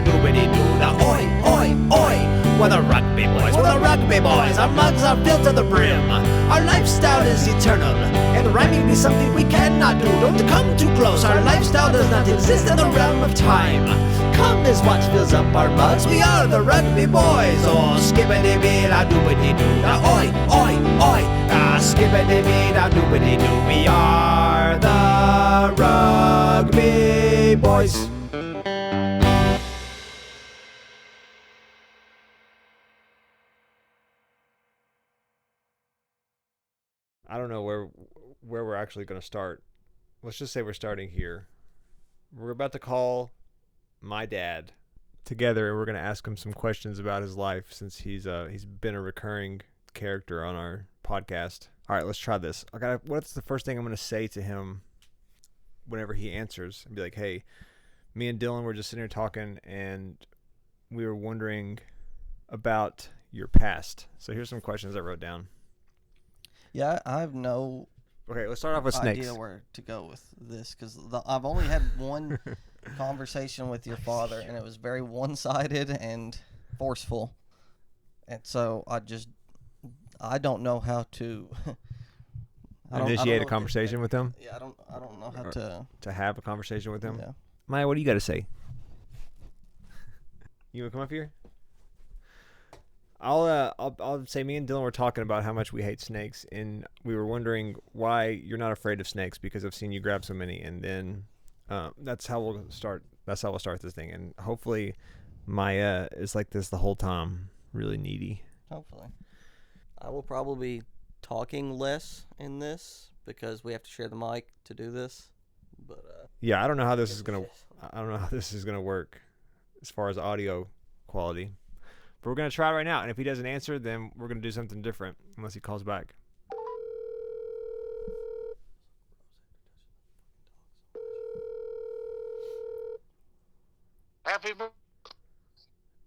doobity-doo, the oi, oi, oi. We're the rugby boys, we're the rugby boys. Our mugs are filled to the brim. Our lifestyle is eternal, and rhyming be something we cannot do. Don't come too close, our lifestyle does not exist in the realm of time. Come as what fills up our mugs, we are the rugby boys. Oh, skibbity-bee-da-doobity-doo, the oi, oi, oi. Ah, skibbity-bee-da-doobity-doo, we are the rugby boys. I don't know where we're actually going to start. Let's just say we're starting here. We're about to call my dad together, and we're going to ask him some questions about his life since he's been a recurring character on our podcast. All right, let's try this. What's the first thing I'm going to say to him whenever he answers? And be like, hey, me and Dylan were just sitting here talking, and we were wondering about your past. So here's some questions I wrote down. Yeah, I have no Okay, let's start off with snakes. idea where to go with this because I've only had one conversation with your father, and it was very one-sided and forceful, and so I don't know how to Initiate a conversation with him. Yeah, I don't know how to have a conversation with him. Yeah. Maya, what do you got to say? You want to come up here? I'll say me and Dylan were talking about how much we hate snakes, and we were wondering why you're not afraid of snakes because I've seen you grab so many, and then that's how we'll start. That's how we'll start this thing, and hopefully Maya is like this the whole time, really needy. Hopefully, I will probably be talking less in this because we have to share the mic to do this. But yeah, I don't know how this is gonna work as far as audio quality. But we're going to try right now. And if he doesn't answer, then we're going to do something different unless he calls back.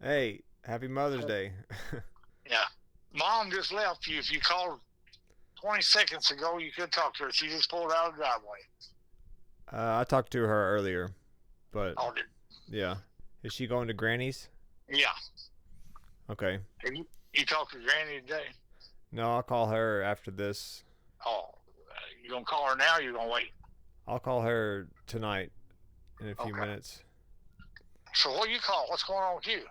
Hey, happy Mother's Day. Yeah. Mom just left you. If you called 20 seconds ago, you could talk to her. She just pulled out of the driveway. I talked to her earlier, but did. Yeah. Is she going to Granny's? Yeah. Okay. Have you talked to Granny today? No, I'll call her after this. Oh, you gonna call her now or you gonna wait? I'll call her tonight in a few minutes. So what you call? What's going on with you?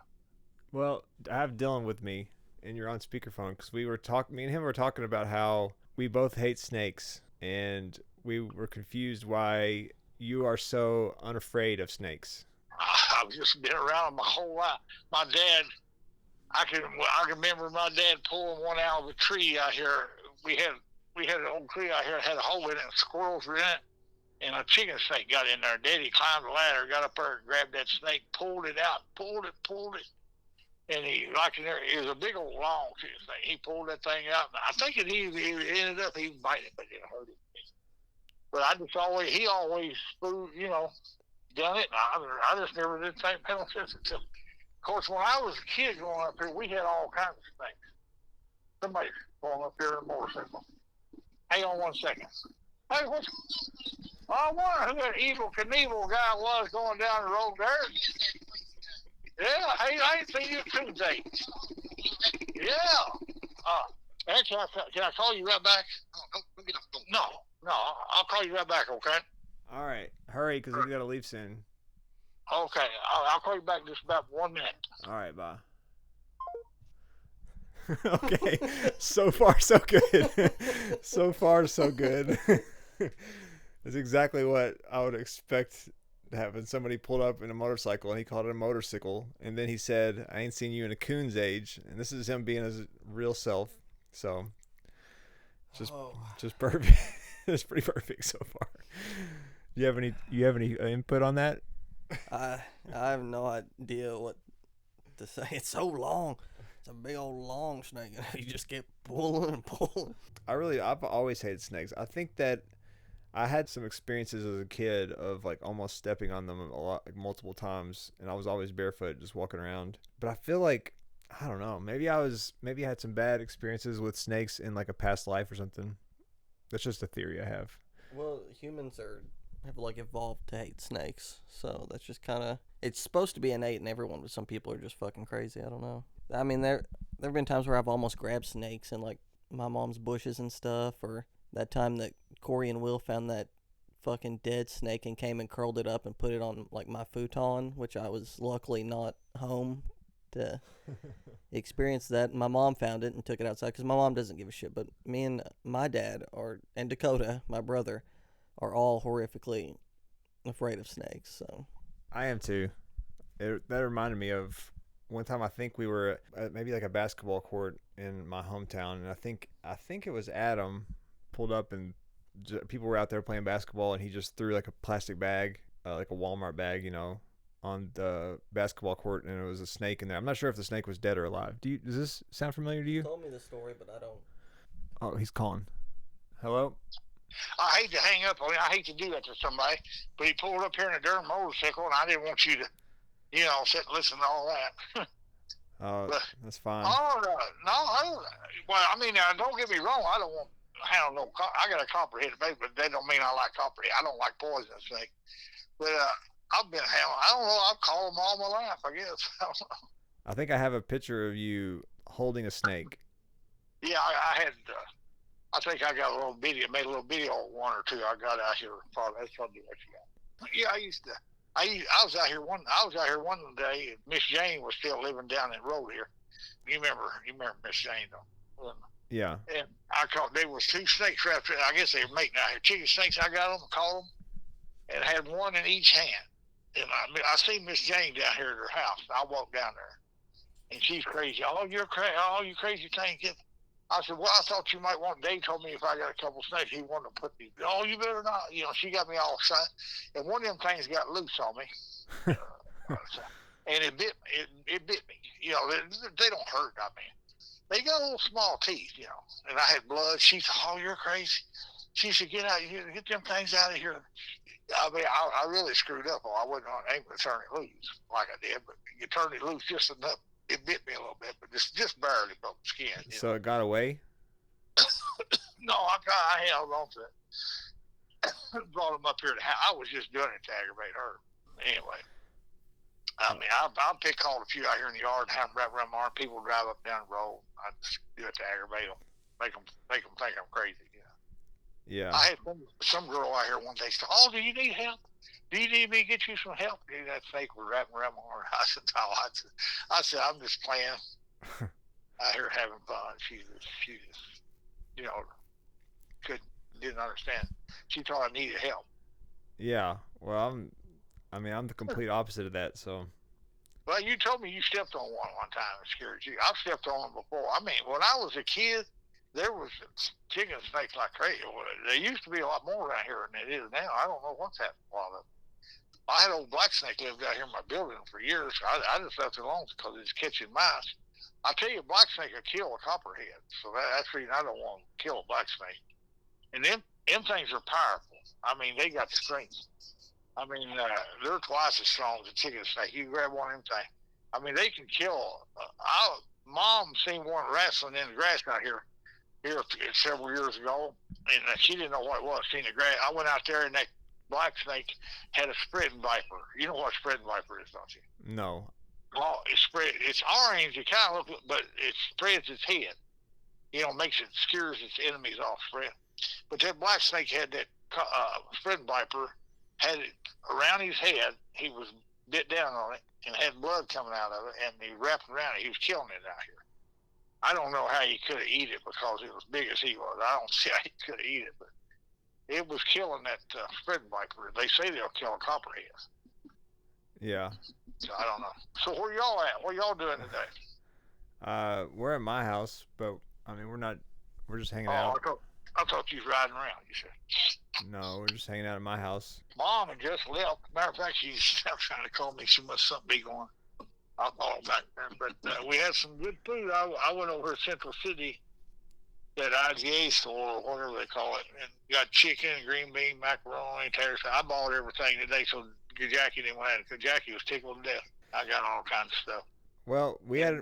Well, I have Dylan with me, and you're on speakerphone because me and him were talking about how we both hate snakes, and we were confused why you are so unafraid of snakes. I've just been around them my whole life. My dad, I can remember my dad pulling one out of a tree out here. We had an old tree out here that had a hole in it, and squirrels were in it, and a chicken snake got in there. Daddy climbed the ladder, got up there, and grabbed that snake, pulled it out, pulled it, and he it was a big old long chicken snake. He pulled that thing out, and I think he ended up even biting it, but it didn't hurt him. But he always done it, and I just never did think mental sense until. Of course, when I was a kid growing up here, we had all kinds of things. Somebody's going up here in a motorcycle. Hang on 1 second. Hey, I wonder who that Evil Knievel guy was going down the road there. Yeah, hey, I ain't seen you Tuesday. Yeah. Actually, can I call you right back? No, I'll call you right back, okay? All right. Hurry, because we got to leave soon. Okay, I'll call you back in just about 1 minute. All right, bye. Okay, so far so good. So far so good. That's exactly what I would expect to happen. Somebody pulled up in a motorcycle and he called it a motorcycle, and then he said, "I ain't seen you in a coon's age," and this is him being his real self. So, just perfect. It's pretty perfect so far. You have any input on that? I have no idea what to say. It's so long. It's a big old long snake. You just keep pulling and pulling. I've always hated snakes. I think that I had some experiences as a kid of like almost stepping on them a lot, like multiple times, and I was always barefoot just walking around. But I feel like, I don't know, maybe I had some bad experiences with snakes in like a past life or something. That's just a theory I have. Well, humans are have like evolved to hate snakes. So that's just kind of, it's supposed to be innate in everyone, but some people are just fucking crazy. I don't know. I mean, there have been times where I've almost grabbed snakes in like my mom's bushes and stuff, or that time that Corey and Will found that fucking dead snake and came and curled it up and put it on like my futon, which I was luckily not home to experience that. My mom found it and took it outside because my mom doesn't give a shit. But me and my dad and Dakota, my brother, are all horrifically afraid of snakes. So I am too. That reminded me of one time. I think we were at maybe like a basketball court in my hometown, and I think it was Adam pulled up and people were out there playing basketball, and he just threw like a plastic bag, like a Walmart bag, on the basketball court, and it was a snake in there. I'm not sure if the snake was dead or alive. Does this sound familiar to you? You told me the story, but I don't. Oh, he's calling. Hello? I hate to hang up on you. I hate to do that to somebody, but he pulled up here in a darn motorcycle, and I didn't want you to, sit and listen to all that. Oh, that's fine. Oh, no. Well, I mean, don't get me wrong. I don't want. I got a copperhead baby, but that don't mean I like copperhead. I don't like poisonous snake. But I've been having. I don't know. I've called them all my life. I guess. I don't know. I think I have a picture of you holding a snake. Yeah, I had. I think I got a little video. Made a little video, one or two. I got out here. That's probably what you got. Yeah, I was out here one day. And Miss Jane was still living down that road here. You remember Miss Jane though? Yeah. And I caught, there was two snakes wrapped in, I guess they were mating out here. Chicken snakes, I got them, caught them, and had one in each hand. And I seen Miss Jane down here at her house. I walked down there, and she's crazy. Oh, you crazy thing. I said, well, I thought you might want, Dave told me if I got a couple snakes, he wanted to put these. Oh, you better not. She got me all excited. And one of them things got loose on me. And it bit me. They don't hurt, I mean. They got little small teeth, and I had blood. She said, oh, you're crazy. She said, get out of here, get them things out of here. I mean, I really screwed up. I wasn't able to turn it loose like I did, but you turned it loose just enough. It bit me a little bit, but just barely broke the skin. So it got away? No, I held on to it. Brought them up here to house. I was just doing it to aggravate her. Anyway. I mean, I'll call a few out here in the yard and have them wrap around my arm. People drive up down the road. I just do it to aggravate them, make them think I'm crazy. Yeah. I had some girl out here one day said, "Oh, do you need help? Do you need me to get you some help?" Dude, that snake was wrapping around my arm. I said, "No." I said, "I'm just playing out here having fun." She just, didn't understand. She thought I needed help. Yeah. Well, I'm the complete opposite of that, so. Well, you told me you stepped on one time and scared you. I've stepped on them before. I mean, when I was a kid, there was chicken snakes like crazy. There used to be a lot more around here than there is now. I don't know what's happened to a lot of them. I had old black snake lived out here in my building for years. I just left it alone because it's catching mice. I tell you, a black snake will kill a copperhead. So that's the reason I don't want to kill a black snake. And them things are powerful. I mean, they got strength. I mean, they're twice as strong as a chicken snake. You grab one of them things. I mean, they can kill. Mom seen one wrestling in the grass out here several years ago, and she didn't know what it was. Seen the grass. I went out there, and that black snake had a spreading viper. You know what a spreading viper is, don't you? No. Well, it's orange. It kind of looks, but it spreads its head. Scares its enemies off spread. But that black snake had that spreading viper. Had it around his head. He was bit down on it and had blood coming out of it, and he wrapped around it. He was killing it out here. I don't know how he could have eaten it because it was big as he was. I don't see how he could have eaten it, but it was killing that spreading viper. They say they'll kill a copperhead. Yeah. So I don't know. So where y'all at? What y'all doing today? We're at my house, but I mean, we're just hanging out. I thought you was riding around, you said. No, we're just hanging out at my house. Mom had just left. Matter of fact, she's trying to call me. She must something be going. I'll call back then. But we had some good food. I went over to Central City, that IGA store, or whatever they call it, and got chicken, green bean, macaroni, tater salad. I bought everything today, so Jackie didn't want it, because Jackie was tickled to death. I got all kinds of stuff. Well, we had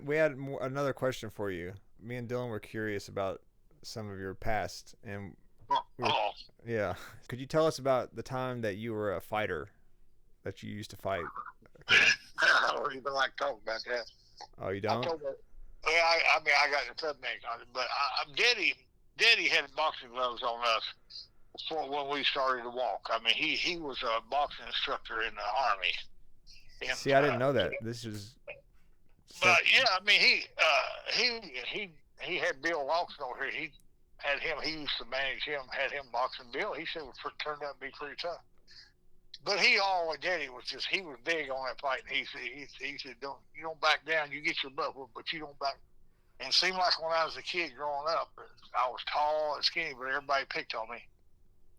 another question for you. Me and Dylan were curious about some of your past, and Oh, Yeah. Could you tell us about the time that you were a fighter, that you used to fight? I don't even like talking about that. Oh, you I don't? told her, yeah, I mean, I got the tough neck on it, but Daddy had boxing gloves on us before when we started to walk. I mean, he was a boxing instructor in the army. And, See, I didn't know that. This is. But yeah, I mean, he had Bill Lawson over here. He had him. He used to manage him. Had him boxing Bill. He said it turned out to be pretty tough. But Daddy was he was big on that fight. And he said, you don't back down. You get your butt whooped, but you don't back. And it seemed like when I was a kid growing up, I was tall and skinny, but everybody picked on me.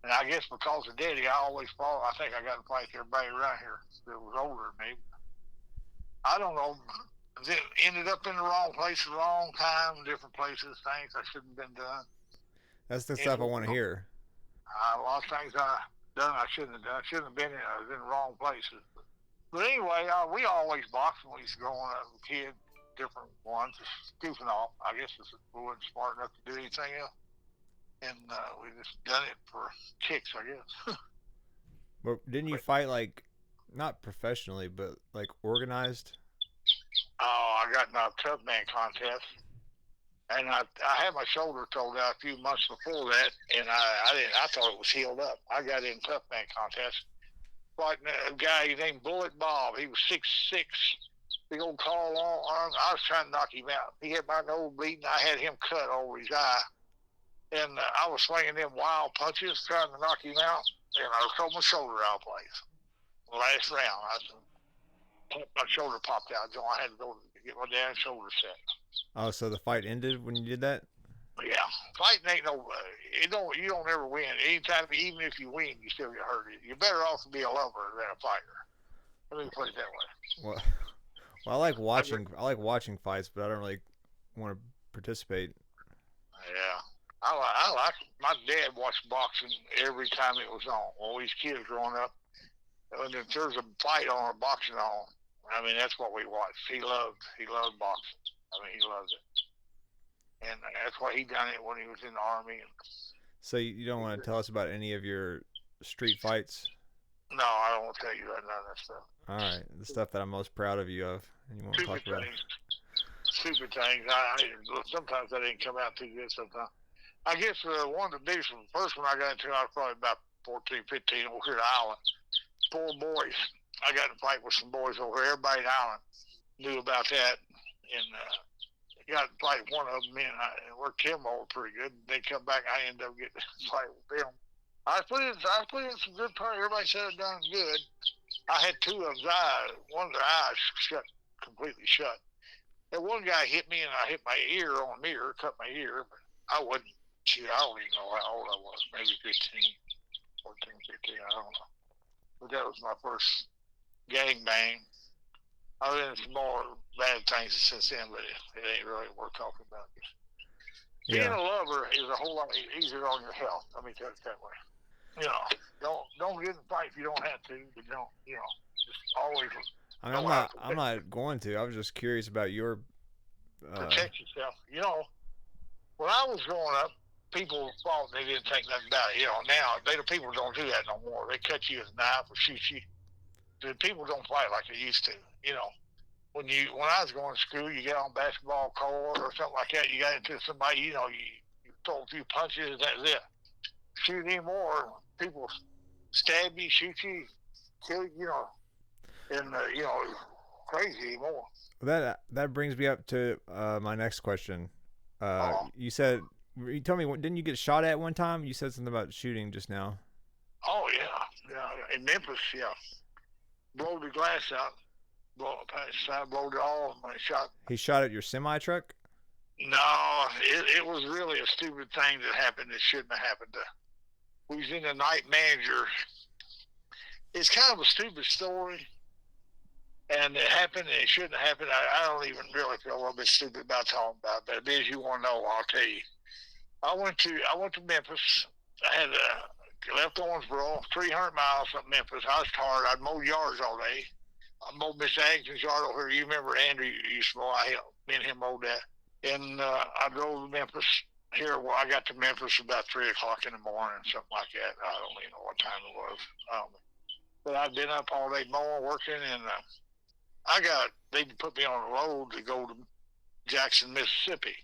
And I guess because of Daddy, I always fought. I think I got to fight everybody around here that was older than me. I don't know. Ended up in the wrong place, the wrong time, different places, things I shouldn't have been done. That's the stuff I want to hear. A lot of things I done I shouldn't have done. I shouldn't have been in. I was in the wrong places. But anyway, we always boxed when we was growing up as a kid. Different ones, just goofing off. I guess we weren't smart enough to do anything else. And we just done it for kicks, I guess. But didn't you fight like, not professionally, but like organized? Oh, I got in a tough man contest, and I had my shoulder told out a few months before that, and I thought it was healed up. I got in tough man contest, fighting a guy named Bullet Bob. He was 6'6", big old tall long arms. I was trying to knock him out. He had my nose bleeding. I had him cut over his eye, and I was swinging them wild punches trying to knock him out, and I threw my shoulder out of place. Last round, my shoulder popped out, so I had to go get my damn shoulder set. Oh, so the fight ended when you did that? Yeah, fighting ain't no. You don't ever win. Anytime, even if you win, you still get hurt. You're better off to be a lover than a fighter. Let me put it that way. Well, I like watching fights, but I don't really want to participate. Yeah, I like. My dad watched boxing every time it was on. When we was kids growing up, and if there's a fight on or boxing on, I mean, that's what we watched. He loved boxing. I mean, he loved it. And that's why he done it when he was in the Army. So you don't want to tell us about any of your street fights? No, I don't want to tell you none of that stuff. All right, the stuff that I'm most proud of you of, and you want to talk about. Stupid things. Sometimes that didn't come out too good sometimes. I guess one of the biggest one, the first one I got into, I was probably about 14, 15 over here at the island. 4 boys. I got in a fight with some boys over here. Everybody in the island knew about that. And got in a fight with one of them, and I worked him over pretty good. They come back, I ended up getting in a fight with them. I put in some good part. Everybody said it done good. I had 2 of them eyes. One of their eyes completely shut. And one guy hit me, and I hit my ear on a mirror, cut my ear. But I don't even know how old I was. Maybe 15, 14, 15, I don't know. But that was my first gangbang. I've been in some more bad things since then, but it ain't really worth talking about. Being a lover is a whole lot easier on your health. Let me tell you that way. You know, don't get in a fight if you don't have to. But don't, just always. I mean, I'm not going to. I was just curious about your. Protect yourself. When I was growing up, people thought they didn't think nothing about it. Now the people don't do that no more. They cut you with a knife or shoot you. The people don't fight like they used to. When I was going to school, you get on basketball court or something like that. You got into somebody. You throw a few punches. That's it. Shoot anymore. People stab you, shoot you, kill you. And crazy anymore. That brings me up to my next question. You told me, didn't you get shot at one time? You said something about shooting just now. Oh yeah, in Memphis, yeah. Blow the glass out, blowed it all. I shot. He shot at your semi truck? No, it was really a stupid thing that happened that shouldn't have happened. We was in the night manager. It's kind of a stupid story. And it happened, and it shouldn't have happened. I don't even really feel a little bit stupid about talking about it. But as you want to know, I'll tell you. I went to Memphis. I had left Owensboro, 300 miles from Memphis. I was tired. I'd mow yards all day. I mowed Miss Agnews' yard over here. You remember Andrew used to mow. Me and him mowed that. And I drove to Memphis. here, well, I got to Memphis about 3 o'clock in the morning, something like that. I don't even know what time it was. But I'd been up all day mowing, working, and they put me on a road to go to Jackson, Mississippi.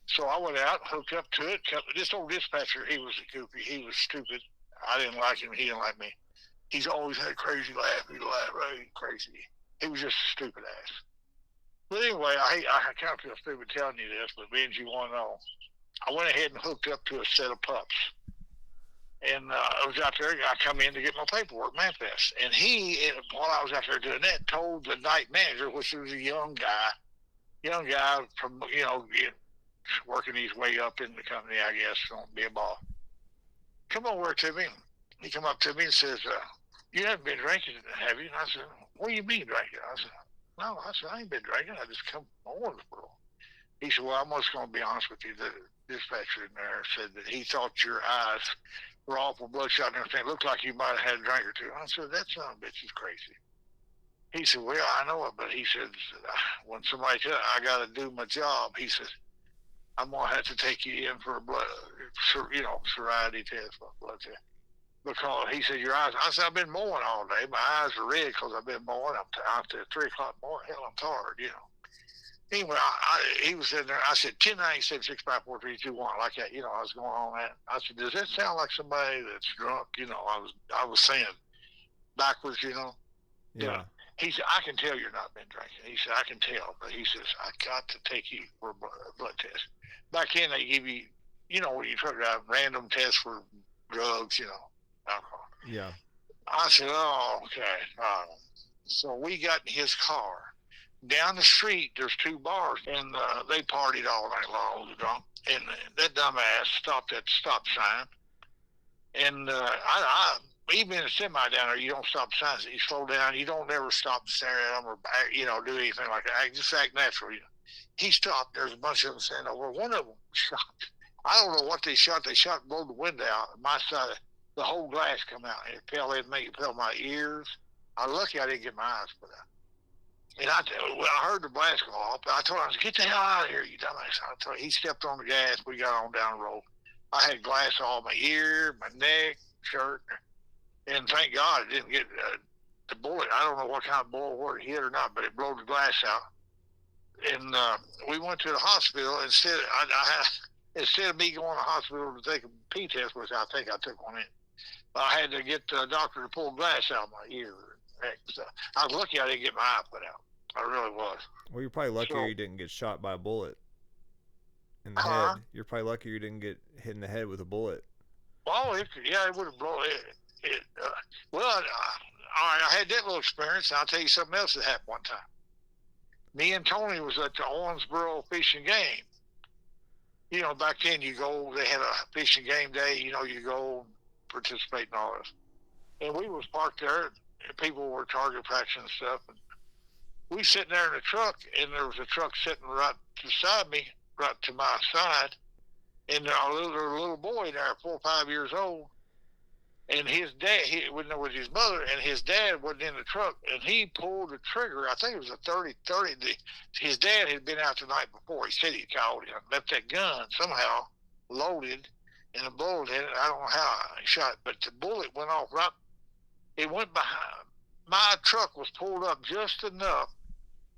So I went out, hooked up to it. This old dispatcher, he was a goofy. He was stupid. I didn't like him. He didn't like me. He's always had a crazy laugh. He laughed right crazy. He was just a stupid ass. But anyway, I kind of feel stupid telling you this, but being you want to know, I went ahead and hooked up to a set of pups. And I was out there, I come in to get my paperwork manifest. And while I was out there doing that, told the night manager, which was a young guy from, working his way up in the company, I guess, don't be a boss. Come over to me. He come up to me and says, you haven't been drinking, have you? And I said, what do you mean drinking? I said, no, I ain't been drinking. I just come from Owensboro. He said, well, I'm just going to be honest with you. The dispatcher in there said that he thought your eyes were awful bloodshot and everything. It looked like you might have had a drink or two. I said, that son of a bitch is crazy. He said, well, I know it, but he said, when somebody tells I got to do my job, he says, I'm going to have to take you in for a blood, sobriety test, blood test. Because he said, your eyes, I said, I've been mowing all day. My eyes are red because I've been mowing. I'm at 3 o'clock in the morning. Hell, I'm tired, Anyway, he was in there. I said, 10-9-7-6-5-4-3-2-1, like that. I was going on that. I said, does that sound like somebody that's drunk? I was saying backwards, Yeah. He said, I can tell you're not been drinking. He said, I can tell. But he says, I got to take you for a blood test. Back then, they give you, when you truck drive, random tests for drugs, alcohol. Yeah. I said, oh, okay. So we got in his car. Down the street, there's 2 bars, and they partied all night long, drunk. And that dumbass stopped at the stop sign. And I even in a semi down there, you don't stop signs. You slow down. You don't ever stop and stare at them or do anything like that. Just act natural. He stopped. There's a bunch of them standing over. One of them shot. I don't know what they shot. They shot blowed the window out. My side, the whole glass come out, and it fell in me. It fell in my ears. I'm lucky I didn't get my eyes put out. And I heard the blast go off. I told him, get the hell out of here, you dumbass. I told him, he stepped on the gas. We got on down the road. I had glass all my ear, my neck, shirt. And thank God it didn't get the bullet. I don't know what kind of bullet, where it hit or not, but it blew the glass out. And we went to the hospital. Instead of me going to the hospital to take a P test, which I think I took one in, I had to get the doctor to pull glass out of my ear. I was lucky I didn't get my eye put out. I really was. Well, you're probably luckier you didn't get shot by a bullet in the head. You're probably luckier you didn't get hit in the head with a bullet. Oh, it would have blown it. All right, I had that little experience, and I'll tell you something else that happened one time. Me and Tony was at the Owensboro Fishing Game. Back then they had a fishing game day, you go participate in all this. And we was parked there, and people were target practicing and stuff. And we sitting there in the truck, and there was a truck sitting right beside me, right to my side. And there was a little boy there, 4 or 5 years old. And his dad, he wasn't there with his mother, and his dad wasn't in the truck, and he pulled the trigger. I think it was a 30-30. His dad had been out the night before. He said he called him, left that gun somehow loaded, and a bullet in it. I don't know how he shot it, but the bullet went off right. It went behind. My truck was pulled up just enough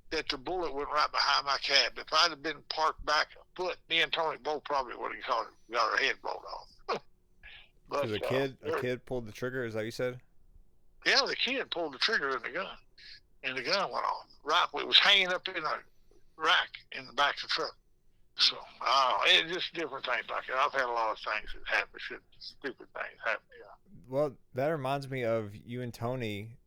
that the bullet went right behind my cab. If I'd have been parked back a foot, me and Tony both probably would have got our head blown off. Because a kid pulled the trigger, is that what you said? Yeah, the kid pulled the trigger in the gun, and the gun went off. Right, it was hanging up in a rack in the back of the truck. So, it's just different things like that. I've had a lot of things that happen, stupid things happen. Yeah. Well, that reminds me of you and Tony.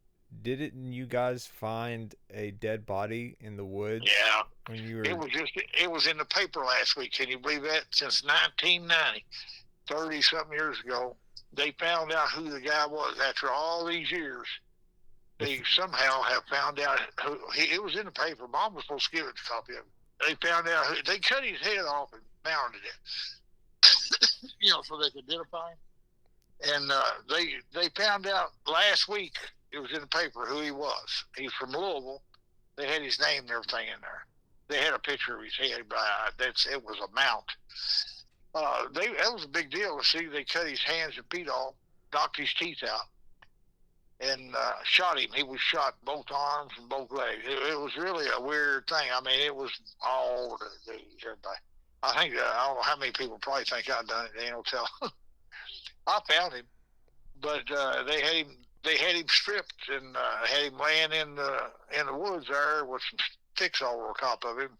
Didn't you guys find a dead body in the woods? Yeah. When you were... It was in the paper last week. Can you believe that? Since 1990. 30-something years ago, they found out who the guy was. After all these years, they somehow have found out who. It was in the paper. Mom was supposed to give it a copy of it. They found out who. They cut his head off and mounted it, so they could identify him. And they found out last week, it was in the paper, who he was. He's from Louisville. They had his name and everything in there. They had a picture of his head, but it was a mount. that was a big deal. See, they cut his hands and feet off, knocked his teeth out, and shot him. He was shot both arms and both legs. It was really a weird thing. I mean, it was all over the news, everybody. I think I don't know how many people probably think I've done it. They don't tell. I found him, but they had him stripped and had him laying in the woods there with some sticks all over the top of him,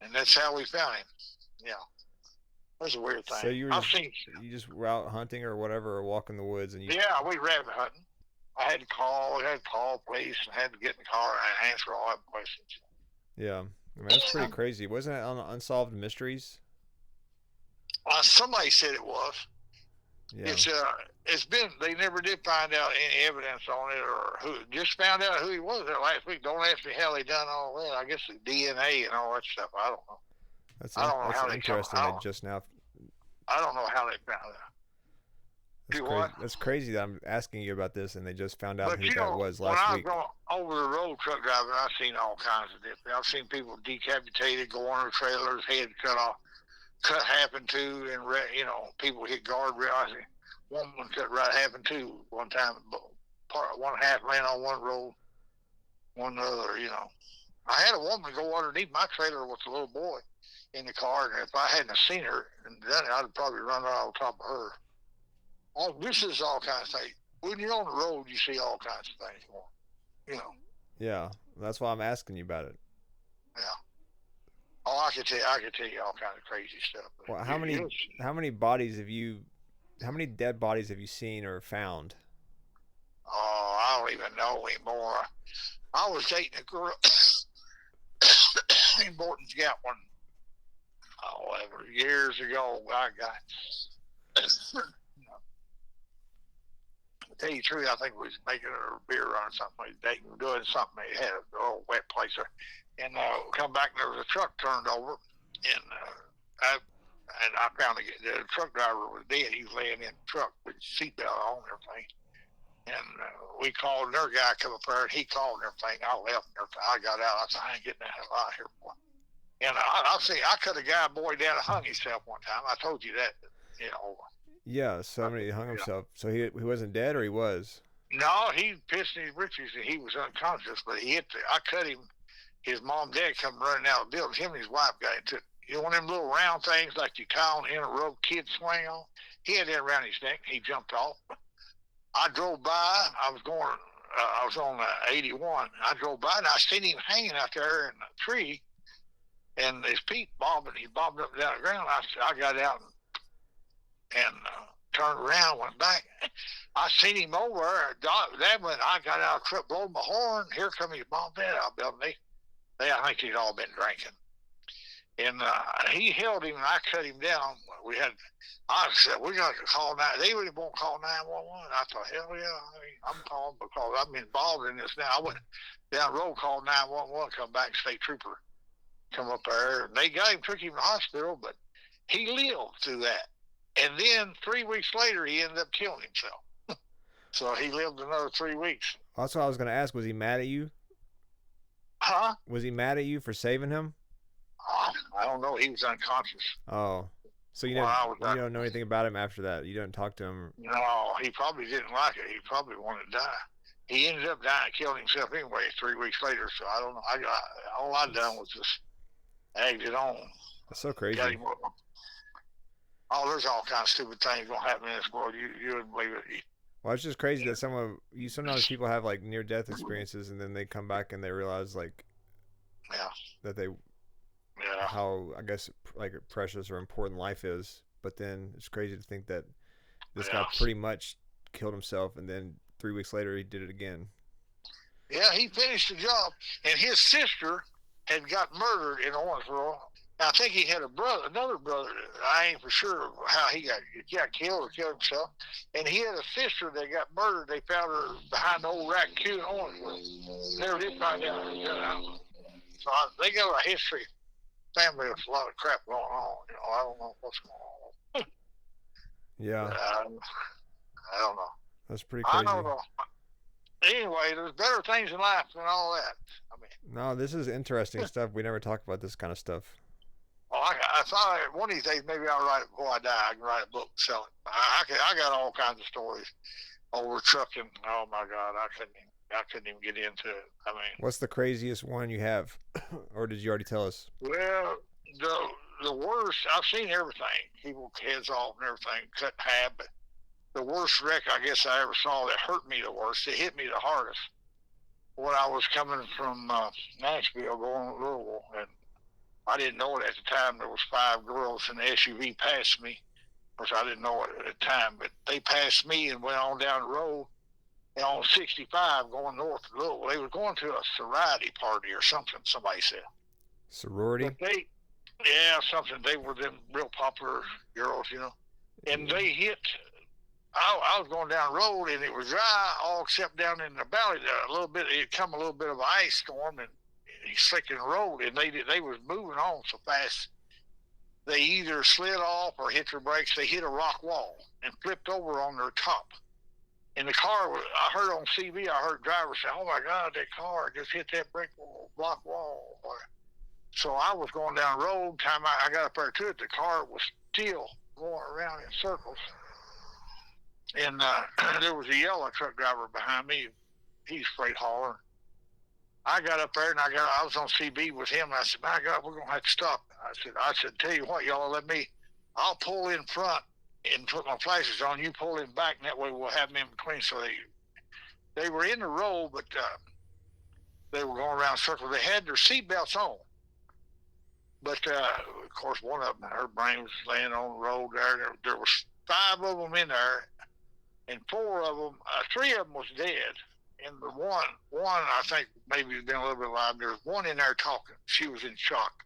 and that's how we found him. Yeah, that's a weird thing. So you just were out hunting or whatever, or walking the woods, and yeah, we rabbit hunting. I had to call police, and had to get in the car and answer all that questions. Yeah, I mean, that's pretty crazy. Wasn't it on Unsolved Mysteries? Somebody said it was. Yeah. It's been, they never did find out any evidence on it, or who, just found out who he was there last week. Don't ask me how they done all that. I guess the DNA and all that stuff. I don't know. That's interesting. That just now. I don't know how they found out. That's crazy that I'm asking you about this, and they just found out who that was last week. When I was going over the road truck driving, I've seen all kinds of different. I've seen people decapitated, go on their trailers, head cut off, cut half in two, and people hit guardrails. One cut right half in two one time. One half laying on one road, one other. I had a woman go underneath my trailer with a little boy in the car, and if I hadn't seen her and done it, I'd probably run right on top of her. This is all kinds of things. When you're on the road, you see all kinds of things. Yeah, that's why I'm asking you about it. Yeah. Oh, I could tell you all kinds of crazy stuff. Well, how many bodies have you? How many dead bodies have you seen or found? Oh, I don't even know anymore. I was dating a girl in Morton's Gap years ago. I got. To tell you the truth, I think we was making her a beer run or something. We was dating, doing something. They had a little wet place there. And come back, and there was a truck turned over, and I found the truck driver was dead. He was laying in the truck with his seatbelt on and everything. And we called another guy come up there, and he called and everything. I left and everything. I got out. I said, I ain't getting the hell out of here, boy. And I cut a guy boy down and hung himself one time. I told you that, Yeah, somebody hung himself. So he wasn't dead, or he was? No, he pissed in his britches and he was unconscious, but I cut him. His mom and dad come running out of the building. Him and his wife got into one of them little round things like you tie on in a rope kids swing on. He had that around his neck. He jumped off. I drove by. I was on 81. I drove by and I seen him hanging out there in a tree, and his feet bobbing. He bobbed up and down the ground. I got out and turned around, went back. I seen him over there. That when I got out of the truck, blowing my horn. Here come his mom and dad out of the building. I think they'd all been drinking. And he held him, and I cut him down. I said, we're going to call 911. They really won't call 911. I thought, hell yeah, I'm calling because I'm involved in this now. I went down the road, called 911, come back, state trooper come up there. And they got him, took him to the hospital, but he lived through that. And then 3 weeks later, he ended up killing himself. So he lived another 3 weeks. That's what I was going to ask. Was he mad at you? Huh? Was he mad at you for saving him? I don't know. He was unconscious. Oh. So you don't know anything about him after that? You didn't talk to him? No, he probably didn't like it. He probably wanted to die. He ended up dying, killing himself anyway 3 weeks later. So I don't know. All I done was just egged it on. That's so crazy. There's all kinds of stupid things gonna happen in this world. You wouldn't believe it. Well, it's just crazy that sometimes people have like near death experiences, and then they come back and they realize that they how I guess like precious or important life is. But then it's crazy to think that this guy pretty much killed himself, and then 3 weeks later he did it again. Yeah, he finished the job, and his sister had got murdered in Owensboro. I think he had another brother. I ain't for sure how he got killed or killed himself. And he had a sister that got murdered. They found her behind the old raccoon Owensboro. Never did find out. So they got a history. Family with a lot of crap going on. I don't know what's going on. Yeah. I don't know. That's pretty crazy. I don't know. Anyway, there's better things in life than all that. No, this is interesting stuff. We never talk about this kind of stuff. Oh, I thought one of these days maybe I'll write it before I die. I can write a book and sell it. I got all kinds of stories over trucking. Oh my God, I couldn't even get into it. I mean, What's the craziest one you have, or did you already tell us? well, the worst I've seen everything. People heads off and everything, cut in half. But the worst wreck I guess I ever saw that hurt me the worst. It hit me the hardest when I was coming from Nashville going to Louisville, and I didn't know it at the time. There was 5 girls in the SUV passed me. Of course, I didn't know it at the time, but they passed me and went on down the road. And on 65 going north to Louisville, they were going to a sorority party or something, somebody said. Sorority? But something. They were them real popular girls, you know. And they hit, I was going down the road and it was dry, all except down in the valley there. A little bit, it come a little bit of an ice storm and he's slicking the road, and they was moving on so fast. They either slid off or hit their brakes. They hit a rock wall and flipped over on their top. And the car, I heard on CB, I heard drivers say, "Oh my God, that car just hit that block wall." So I was going down the road. Time I got up there to it, the car was still going around in circles. And there was a yellow truck driver behind me. He's freight hauler. I got up there and I was on CB with him. And I said, "My God, we're gonna have to stop." I said, "Tell you what, y'all, I'll pull in front and put my flashes on. You pull in back, and that way we'll have them in between." So they were in the road, but they were going around circles. They had their seatbelts on, but of course, one of them, her brain was laying on the road there. There was 5 of them in there, and 4 of them, 3 of them was dead. And the one I think maybe has been a little bit alive. There was one in there talking. She was in shock.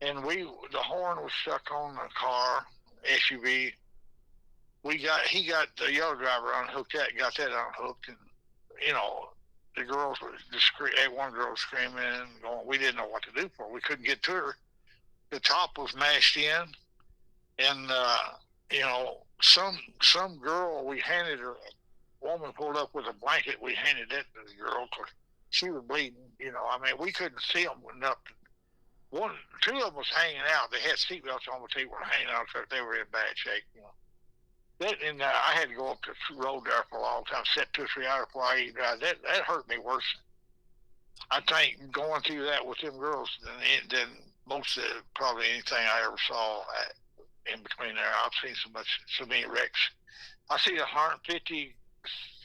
And the horn was stuck on the car, SUV. He got the yellow driver unhooked got that unhooked. And, you know, the girls were one girl was screaming and going, we didn't know what to do for her. We couldn't get to her. The top was mashed in. And, you know, some girl, we handed her, a woman pulled up with a blanket. We handed that to the girl because she was bleeding. You know, I mean, we couldn't see them enough. 2 of them was hanging out. They had seatbelts on, but they were hanging out. So they were in bad shape. You know, I had to go up the road there for a long time. Sit 2 or 3 hours before I even drive. That hurt me worse. I think going through that with them girls than most of probably anything I ever saw in between there. I've seen so many wrecks. I see 150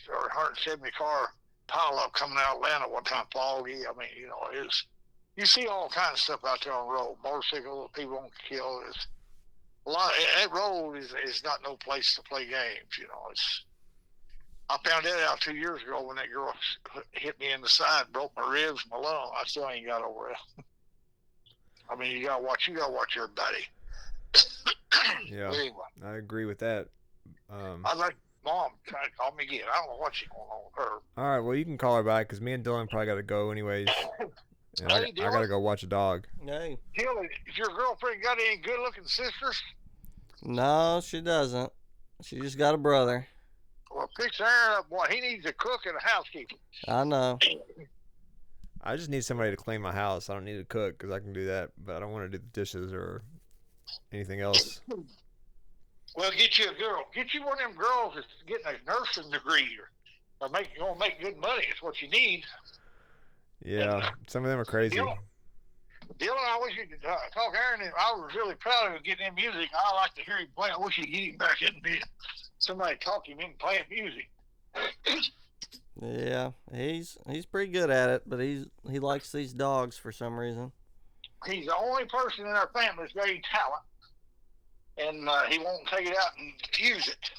or 170 car pile up coming out of Atlanta one time, foggy. I mean, you know, you see all kinds of stuff out there on the road. Motorcycle, people won't kill. It's a lot. That road is not no place to play games. You know, I found that out 2 years ago when that girl hit me in the side, broke my ribs, my lung. I still ain't got over it. I mean, you gotta watch everybody. Yeah, anyway, I agree with that. I'd like Mom trying to call me again. I don't know what's going on with her. All right, well, you can call her back because me and Dylan probably got to go anyways. And Hey, I Dylan. got to go watch a dog. Hey. Dylan, is your girlfriend got any good-looking sisters? No, she doesn't. She just got a brother. Well, fix Aaron up. Boy, he needs a cook and a housekeeper. I know. I just need somebody to clean my house. I don't need to cook because I can do that, but I don't want to do the dishes or anything else. Well, get you a girl. Get you one of them girls that's getting a nursing degree or gonna make good money. It's what you need. Yeah, some of them are crazy. Dylan, I wish you could talk Aaron. I was really proud of him getting in music. I like to hear him play. I wish he'd get him back in somebody talk him in playing music. Yeah, he's pretty good at it, but he likes these dogs for some reason. He's the only person in our family that's got any talent, and he won't take it out and use it.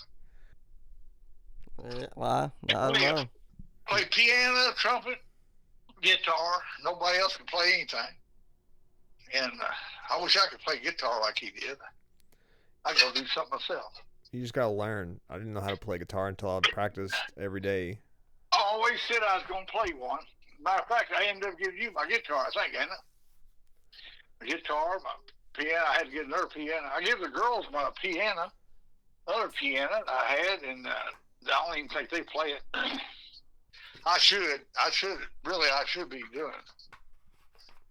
Yeah, why? I don't know. Play piano, trumpet, guitar. Nobody else can play anything. And I wish I could play guitar like he did. I'd go do something myself. You just got to learn. I didn't know how to play guitar until I practiced every day. I always said I was going to play one. Matter of fact, I ended up giving you my guitar, I think, ain't it? My guitar, my piano. I had to get another piano. I give the girls my piano, other piano I had, and I don't even think they play it. I should be doing it.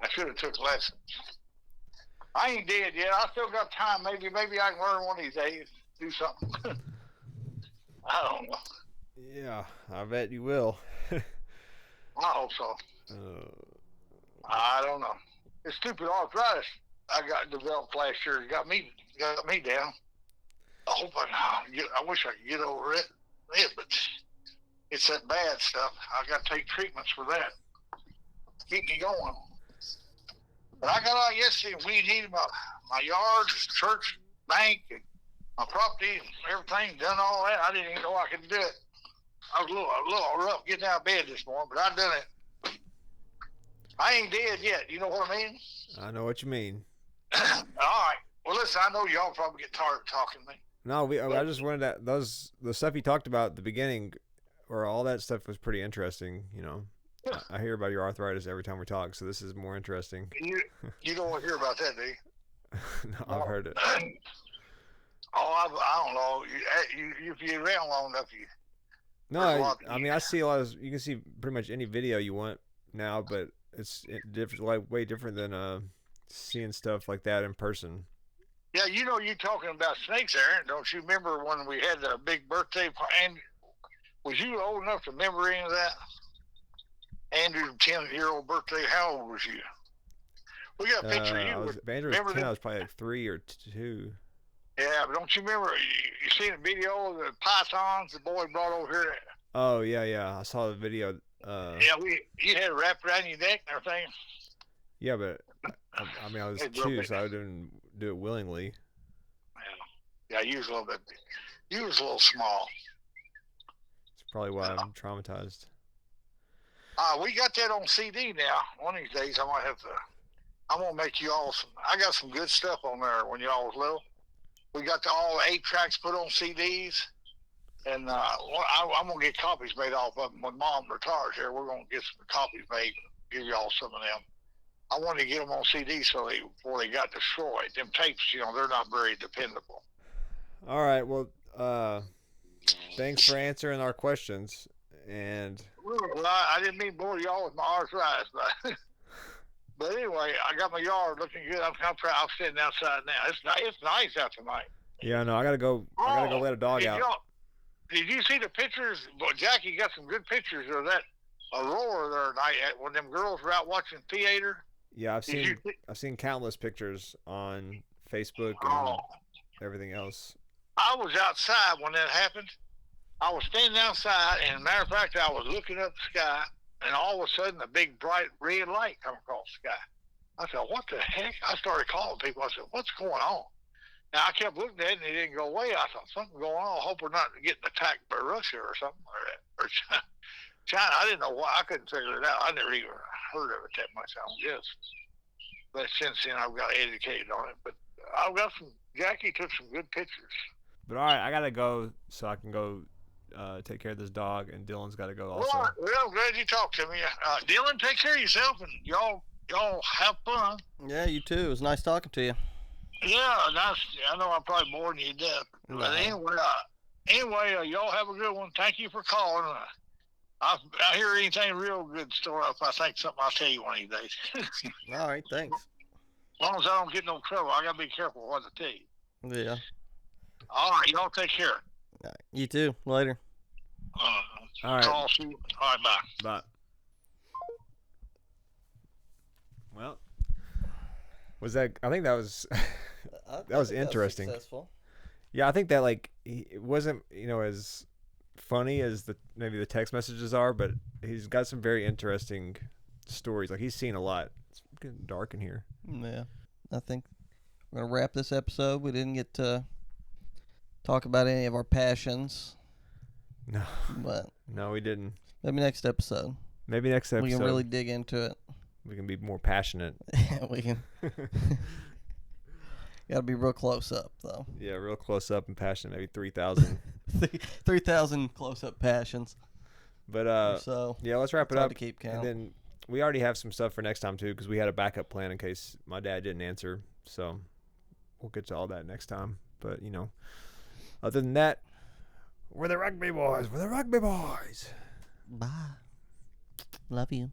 I should have took lessons. I ain't dead yet. I still got time. Maybe I can learn one of these days. Do something. I don't know. Yeah, I bet you will. I hope so. I don't know. This stupid arthritis I got developed last year got me down. I hope I wish I could get over it, but it's that bad stuff. I got to take treatments for that. Keep me going. But I got out yesterday and weed eating my yard, church, bank, and my property, everything, done all that. I didn't even know I could do it. I was a little rough getting out of bed this morning, but I done it. I ain't dead yet. You know what I mean? I know what you mean. All right. Well, listen, I know y'all probably get tired of talking to me. No, I just wanted that the stuff you talked about at the beginning, or all that stuff was pretty interesting. You know, I hear about your arthritis every time we talk, so this is more interesting. You don't want to hear about that, do you? No, I've heard it. I don't know. If you're around long enough, No, I mean, I see a lot of. You can see pretty much any video you want now, but it's different, like way different than seeing stuff like that in person. Yeah, you know, you talking about snakes, Aaron. Don't you remember when we had a big birthday party? And was you old enough to remember any of that? Andrew's 10-year-old birthday. How old was you? We got a picture of you. Andrew was 10. I was probably like 3 or 2. Yeah, but don't you remember? You seen a video of the pythons the boy brought over here? Oh yeah. I saw the video. Yeah, you had it wrapped around your neck and everything. Yeah, but I mean, I was 2, so I didn't do it willingly. Yeah, you was a little bit. You was a little small. It's probably why I'm traumatized. We got that on CD now. One of these days, I'm gonna make you all some. I got some good stuff on there when y'all was little. We got all the 8 tracks put on CDs, and I'm gonna get copies made off of them. When Mom retires here, we're gonna get some copies made. Give y'all some of them. I wanted to get them on CD before they got destroyed. Them tapes, you know, they're not very dependable. All right. Well, thanks for answering our questions. And Well, I didn't mean to bore y'all with my arthritis, but anyway, I got my yard looking good. I'm proud. I'm sitting outside now. It's nice out tonight. yeah, no, I gotta go. I gotta go let a dog out. Did you see the pictures? Well, Jackie got some good pictures of that Aurora there night when them girls were out watching theater. Yeah, I've seen countless pictures on Facebook and everything else. I was outside when that happened. I was standing outside, and matter of fact, I was looking up the sky, and all of a sudden, a big bright red light come across the sky. I said, "What the heck?" I started calling people. I said, "What's going on?" Now I kept looking at it, and it didn't go away. I thought, something going on. I hope we're not getting attacked by Russia or something, or China. I didn't know why. I couldn't figure it out. I never even heard of it that much, I don't guess. But since then, I've got educated on it. But I've got Jackie took some good pictures. But all right, I gotta go so I can go take care of this dog, and Dylan's gotta go also. Well, I'm glad you talked to me. Dylan, take care of yourself, and y'all have fun. Yeah, you too. It was nice talking to you. Yeah, nice. I know I'm probably boring you to death. But anyway, y'all have a good one. Thank you for calling. I hear anything real good story, if I think something, I'll tell you one of these days. All right, thanks. As long as I don't get no trouble, I gotta be careful what I tell you. Yeah. All right, y'all take care. All right, you too. Later. All right. Call soon. All right, bye. Bye. Well, I think that was that was interesting. Successful. Yeah, I think that it wasn't as funny as maybe the text messages are, but he's got some very interesting stories. Like, he's seen a lot. It's getting dark in here. Yeah, I think we're gonna wrap this episode. We didn't get to talk about any of our passions. No, but no, we didn't. Maybe next episode. We can really dig into it. We can be more passionate. We can. Got to be real close up, though. Yeah, real close up and passionate. Maybe 3,000. 3,000 close up passions. But so yeah, let's wrap it up. To keep count. And then we already have some stuff for next time too, because we had a backup plan in case my dad didn't answer. So we'll get to all that next time. But other than that, we're the Rugby Boys. We're the Rugby Boys. Bye. Love you.